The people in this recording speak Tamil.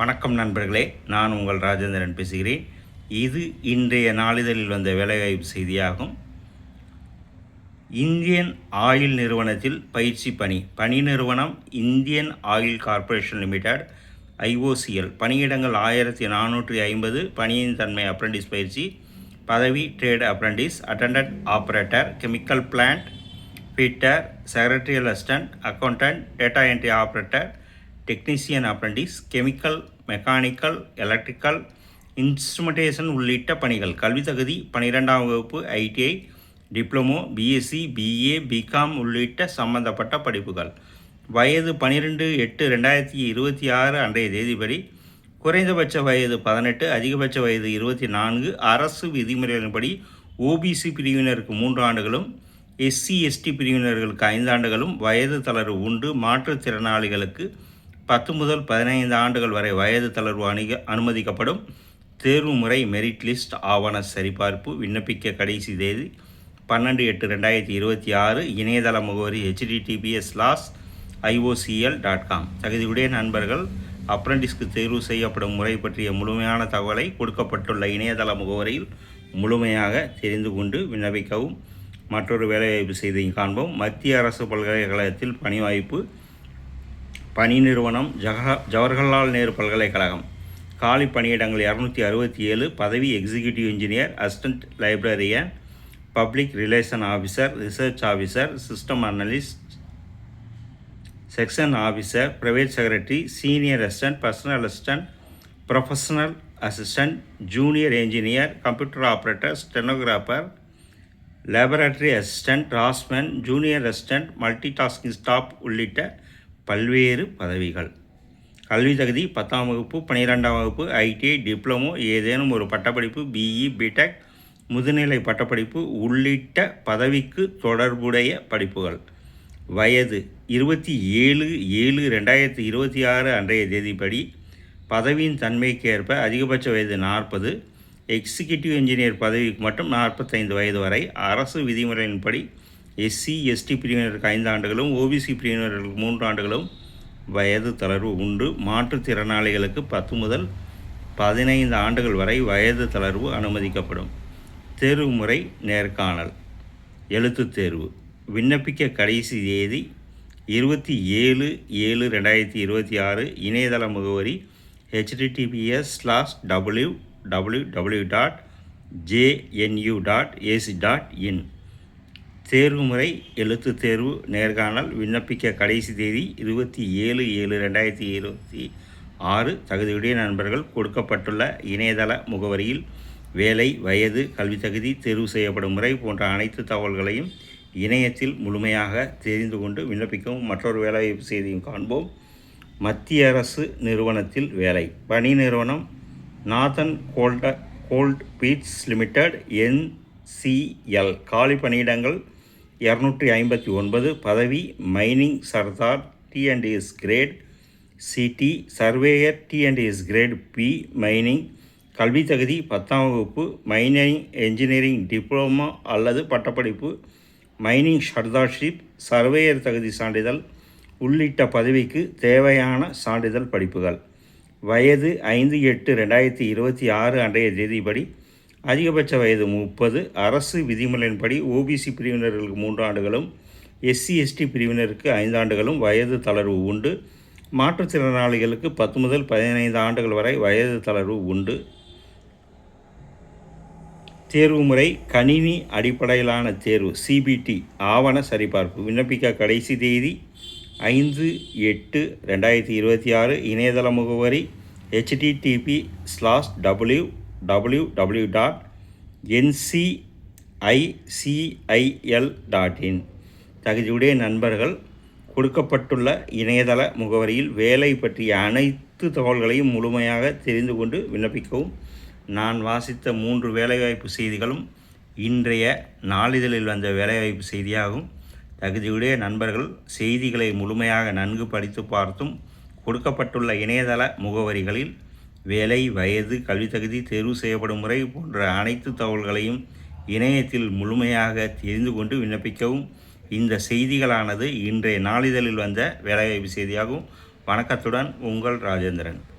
வணக்கம் நண்பர்களே, நான் உங்கள் ராஜேந்திரன் பேசுகிறேன். இது இன்றைய நாளிதழில் வந்த வேலைவாய்ப்பு செய்தியாகும். இந்தியன் ஆயில் நிறுவனத்தில் பயிற்சி பணி நிறுவனம் Indian oil corporation limited IOCL. பணியிடங்கள் 1450. பணியின் தன்மை அப்ரண்டிஸ் பயிற்சி. பதவி trade apprentice, attendance operator, chemical plant fitter, secretarial assistant, accountant, data entry operator, technician apprentice, chemical, mechanical, electrical, instrumentation உள்ளிட்ட பணிகள். கல்வி தகுதி 12ஆம் வகுப்பு, ITI, diploma, BSc, BA, BCom உள்ளிட்ட சம்பந்தப்பட்ட படிப்புகள். வயது 12/8/2026 அன்றைய தேதிப்படி குறைந்தபட்ச வயது 18, அதிகபட்ச வயது 24. அரசு விதிமுறைகளின்படி OBC பிரிவினருக்கு 3 ஆண்டுகளும், SC/ST பிரிவினர்களுக்கு 5 ஆண்டுகளும் வயது தளர்வு உண்டு. மாற்றுத்திறனாளிகளுக்கு 10 முதல் 15 ஆண்டுகள் வரை வயது தளர்வு அனுமதிக்கப்படும். தேர்வு முறை மெரிட் லிஸ்ட் ஆவண சரிபார்ப்பு. விண்ணப்பிக்க கடைசி தேதி 12/8/2026. இணையதள முகவரி https://iocl.com. தகுதியுடைய நண்பர்கள் அப்ரண்டிஸ்க்கு தேர்வு செய்யப்படும் முறை பற்றிய முழுமையான தகவலை கொடுக்கப்பட்டுள்ள இணையதள முகவரியில் முழுமையாக தெரிந்து கொண்டு விண்ணப்பிக்கவும். மற்றொரு வேலைவாய்ப்பு செய்தியை காண்போம். மத்திய அரசு பல்கலைக்கழகத்தில் பணி வாய்ப்பு. பணி நிறுவனம் ஜவஹர்லால் நேரு பல்கலைக்கழகம். காலி பணியிடங்கள் 267. பதவி executive engineer, assistant librarian, public relation officer, research officer, system analyst, section officer, private secretary, senior assistant, personal assistant, professional assistant, junior engineer, computer operator, stenographer, laboratory assistant, draughtsman, junior assistant, multitasking staff உள்ளிட்ட பல்வேறு பதவிகள். கல்வி தகுதி 10ஆம் வகுப்பு, 12ஆம் வகுப்பு, ITI, டிப்ளமோ, ஏதேனும் ஒரு பட்டப்படிப்பு, BE, BTech, முதுநிலை பட்டப்படிப்பு உள்ளிட்ட பதவிக்கு தொடர்புடைய படிப்புகள். வயது 27/7/2026 அன்றைய தேதிப்படி பதவியின் தன்மைக்கு ஏற்ப அதிகபட்ச வயது 40. எக்ஸிக்யூட்டிவ் இன்ஜினியர் பதவிக்கு மட்டும் 45 வயது வரை. அரசு விதிமுறையின்படி SC/ST பிரிவினருக்கு 5 ஆண்டுகளும், OBC பிரிவினர்களுக்கு 3 ஆண்டுகளும் வயது தளர்வு உண்டு. மாற்றுத்திறனாளிகளுக்கு 10 முதல் 15 ஆண்டுகள் வரை வயது தளர்வு அனுமதிக்கப்படும். தேர்வு முறை நேர்காணல், எழுத்துத் தேர்வு. விண்ணப்பிக்க கடைசி தேதி 27/7/2026. இணையதள முகவரி https://www.jnu.ac.in. தேர்வு முறை எழுத்துத் தேர்வு நேர்காணல். விண்ணப்பிக்க கடைசி தேதி 27/7/2026. தகுதியுடைய நண்பர்கள் கொடுக்கப்பட்டுள்ள இணையதள முகவரியில் வேலை, வயது, கல்வி தகுதி, தேர்வு செய்யப்படும் முறை போன்ற அனைத்து தகவல்களையும் இணையத்தில் முழுமையாக தெரிந்து கொண்டு விண்ணப்பிக்கவும். மற்றொரு வேலைவாய்ப்பு செய்தியும் காண்போம். மத்திய அரசு நிறுவனத்தில் வேலை. பணி நிறுவனம் northern coal fields limited NCL. காலி பணியிடங்கள் 259. பதவி மைனிங் சர்தார் T&S grade CT, surveyor T&S grade P, mining. கல்வி தகுதி 10ஆம் வகுப்பு, மைனிங் என்ஜினியரிங் டிப்ளமோ அல்லது பட்டப்படிப்பு, மைனிங் சர்தார்ஷிப், சர்வேயர் தகுதி சான்றிதழ் உள்ளிட்ட பதவிக்கு தேவையான சான்றிதழ் படிப்புகள். வயது 5/8/2026 அன்றைய தேதிப்படி அதிகபட்ச வயது 30. அரசு விதிமுறையின்படி OBC பிரிவினர்களுக்கு 3 ஆண்டுகளும், SC/ST பிரிவினருக்கு 5 ஆண்டுகளும் வயது தளர்வு உண்டு. மாற்றுத்திறனாளிகளுக்கு 10 முதல் 15 ஆண்டுகள் வரை வயது தளர்வு உண்டு. தேர்வு முறை கணினி அடிப்படையிலான தேர்வு CBT. ஆவண சரிபார்ப்பு. விண்ணப்பிக்க கடைசி தேதி 5/8/2026. இணையதள முகவரி https://www.ncicil.in. தகுதியுடைய நண்பர்கள் கொடுக்கப்பட்டுள்ள இணையதள முகவரியில் வேலை பற்றிய அனைத்து தகவல்களையும் முழுமையாக தெரிந்து கொண்டு விண்ணப்பிக்கவும். நான் வாசித்த 3 வேலைவாய்ப்பு செய்திகளும் இன்றைய நாளிதழில் வந்த வேலைவாய்ப்பு செய்தியாகும். தகுதியுடைய நண்பர்கள் செய்திகளை முழுமையாக நன்கு படித்து பார்த்தும் கொடுக்கப்பட்டுள்ள இணையதள முகவரிகளில் வேலை, வயது, கல்வி தகுதி, தேர்வு செய்யப்படும் முறை போன்ற அனைத்து தகவல்களையும் இணையத்தில் முழுமையாக தெரிந்து கொண்டு விண்ணப்பிக்கவும். இந்த செய்திகளானது இன்றைய நாளிதழில் வந்த வேலைவாய்ப்பு செய்தியாகும். வணக்கத்துடன் உங்கள் ராஜேந்திரன்.